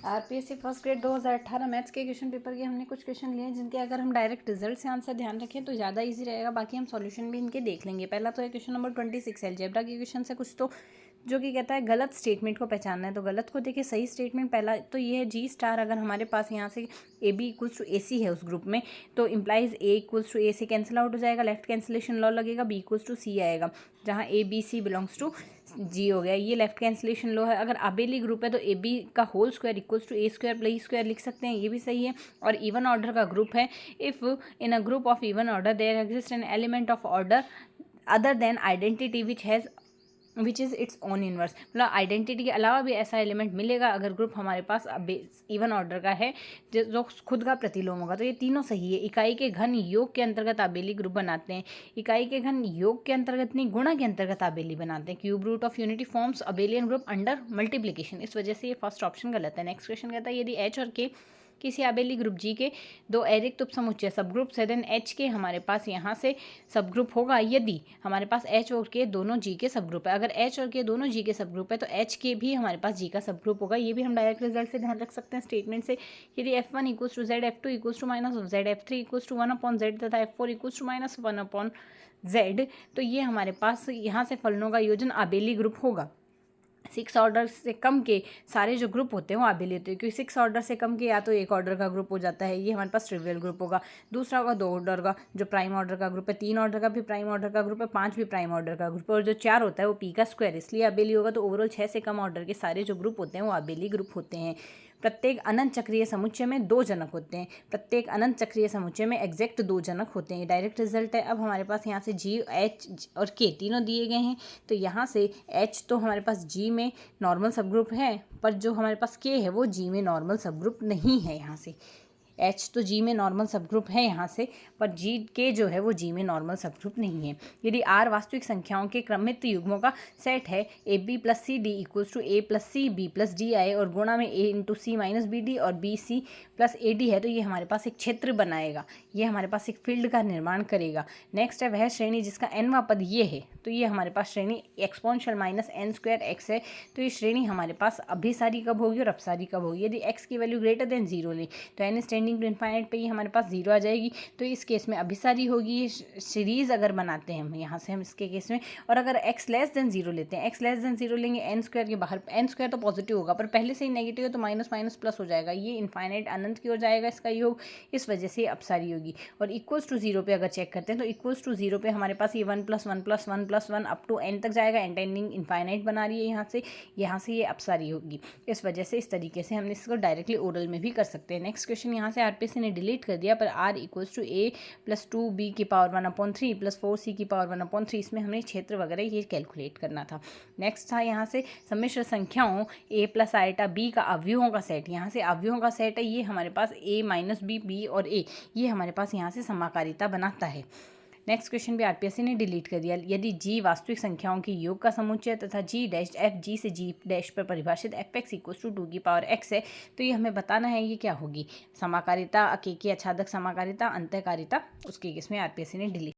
RPSC first grade 2018 maths के question paper के हमने कुछ क्वेश्चन लिए हैं जिनके अगर हम डायरेक्ट रिजल्ट से आंसर ध्यान रखें तो ज़्यादा इजी रहेगा। बाकी हम सॉल्यूशन भी इनके देख लेंगे। पहला तो है क्वेश्चन नंबर 26 अलजेब्रा के क्वेश्चन से कुछ तो जो कि कहता है गलत स्टेटमेंट को पहचानना है। तो गलत को देखिए, सही स्टेटमेंट पहला तो ये है जी स्टार अगर हमारे पास यहाँ से A B equals to A C है उस ग्रुप में तो implies A equals to A से कैंसिल आउट हो जाएगा, लेफ्ट कैंसिलेशन लॉ लगेगा, बी इक्वल्स टू सी आएगा जहाँ A B C belongs to G हो गया। ये लेफ्ट कैंसिलेशन लॉ है। अगर अबेली ग्रुप है तो ए बी का whole square equals to A square plus E square लिख सकते हैं, ये भी सही है। और इवन ऑर्डर का ग्रुप है, if in a group of even order there exist an element of order other than identity which is its own inverse. मतलब आइडेंटिटी के अलावा भी ऐसा एलिमेंट मिलेगा अगर ग्रुप हमारे पास इवन ऑर्डर का है जो खुद का प्रतिलोम होगा। तो ये तीनों सही है। इकाई के घन योग के अंतर्गत आबेली ग्रुप बनाते हैं, इकाई के घन योग के अंतर्गत नहीं गुणा के अंतर्गत आबेली बनाते हैं। Cube root of unity forms abelian group under multiplication. इस वजह से ये फर्स्ट ऑप्शन गलत है। नेक्स्ट क्वेश्चन कहता है यदि एच और के किसी आबेली ग्रुप जी के दो एरिक्त उपसमुच्चय सब ग्रुप है देन एच के हमारे पास यहाँ से सब ग्रुप होगा यदि हमारे पास एच और के दोनों जी के सब ग्रुप है। अगर एच और के दोनों जी के सब ग्रुप है तो एच के भी हमारे पास जी का सब ग्रुप होगा। ये भी हम डायरेक्ट रिजल्ट से ध्यान रख सकते हैं स्टेटमेंट से। यदि F one equals to Z, F two equals to minus of Z, F three equals to one upon Z तथा F four equals to minus one upon Z, तो ये हमारे पास यहाँ से फलनों का योजन आबेली ग्रुप होगा। 6 ऑर्डर से कम के सारे जो ग्रुप होते हैं वो आबेली होते हैं, क्योंकि 6 ऑर्डर से कम के या तो एक ऑर्डर का ग्रुप हो जाता है, ये हमारे पास ट्रिवियल ग्रुप होगा। दूसरा होगा 2 ऑर्डर का जो प्राइम ऑर्डर का ग्रुप है, 3 ऑर्डर का भी प्राइम ऑर्डर का ग्रुप है, 5 भी प्राइम ऑर्डर का ग्रुप है, और जो 4 होता है वो पी का स्क्वायर इसलिए आबेली होगा। तो ओवरऑल 6 से कम ऑर्डर के सारे जो ग्रुप होते हैं वो आबेली ग्रुप होते हैं। प्रत्येक अनंत चक्रीय समुच्चय में 2 जनक होते हैं, प्रत्येक अनंत चक्रीय समुच्चय में एग्जैक्ट 2 जनक होते हैं। डायरेक्ट रिजल्ट है। अब हमारे पास यहाँ से जी, एच और के तीनों दिए गए हैं, तो यहाँ से एच तो हमारे पास जी में नॉर्मल सब ग्रुप है, पर जो हमारे पास के है वो जी में नॉर्मल सब ग्रुप नहीं है। यहाँ से एच तो जी में नॉर्मल सब ग्रुप है यहाँ से, पर जी के जो है वो जी में नॉर्मल सब ग्रुप नहीं है। यदि आर वास्तविक संख्याओं के क्रमित युग्मों का सेट है, A B plus C D equals to A plus C B plus D आए और गुणा में A into C minus B D और B C plus A D है, तो ये हमारे पास एक क्षेत्र बनाएगा, ये हमारे पास एक फील्ड का निर्माण करेगा। नेक्स्ट है वह श्रेणी जिसका एनवां पद ये है, तो ये हमारे पास श्रेणी exponential minus N square X है। तो ये श्रेणी हमारे पास अभिसारी कब होगी और अपसारी कब होगी। यदि एक्स की वैल्यू ग्रेटर देन 0 लें तो एन स्टैंडिंग टू इन्फाइनाइट पे ही हमारे पास 0 आ जाएगी, तो इस केस में अभिसारी होगी। ये सीरीज अगर बनाते हैं हम यहाँ से हम इसके केस में, और अगर एक्स लेस देन 0 लेते हैं, एक्स लेस देन 0 लेंगे एन स्क्वायर के बाहर, एन स्क्वायर तो पॉजिटिव होगा पर पहले से ही नेगेटिव है तो माइनस माइनस प्लस हो जाएगा, ये इन्फाइनाइट अनंत की ओर जाएगा इसका योग, इस वजह से अपसारी होगी। और इक्वल्स टू 0 पे अगर चेक करते हैं तो इक्वल्स टू 0 पे हमारे पास ये 1 + 1 + 1 + 1 अप टू एन तक जाएगा, एन टेंडिंग इन्फाइनाइट बना रही है यहाँ से ये अपसारी होगी। इस वजह से इस तरीके से हमने इसको डायरेक्टली ओरल में भी कर सकते हैं। नेक्स्ट क्वेश्चन यहाँ से आरपीएससी ने डिलीट कर दिया, पर R equals to A plus 2b की पावर 1/3 प्लस 4c की पावर 1/3, इसमें हमने क्षेत्र वगैरह ये कैलकुलेट करना था। नेक्स्ट था यहाँ से सम्मिश्र संख्याओं a प्लस आइटा b का अवयवों का सेट, यहाँ से अवयवों का सेट है, ये हमारे पास a माइनस बी बी और a, ये हमारे पास यहाँ से समाकारिता बनाता है। नेक्स्ट क्वेश्चन भी आरपीएससी ने डिलीट कर दिया। यदि जी वास्तविक संख्याओं के योग का समुच्चय तथा जी डैश एफ जी से जी डैश पर परिभाषित एफ एक्स इक्वल्स टू 2 की पावर एक्स है, तो ये हमें बताना है ये क्या होगी, समाकारिता, अकेकी आच्छादक समाकारिता, अंतःकारिता, उसके केस में आरपीएससी ने डिलीट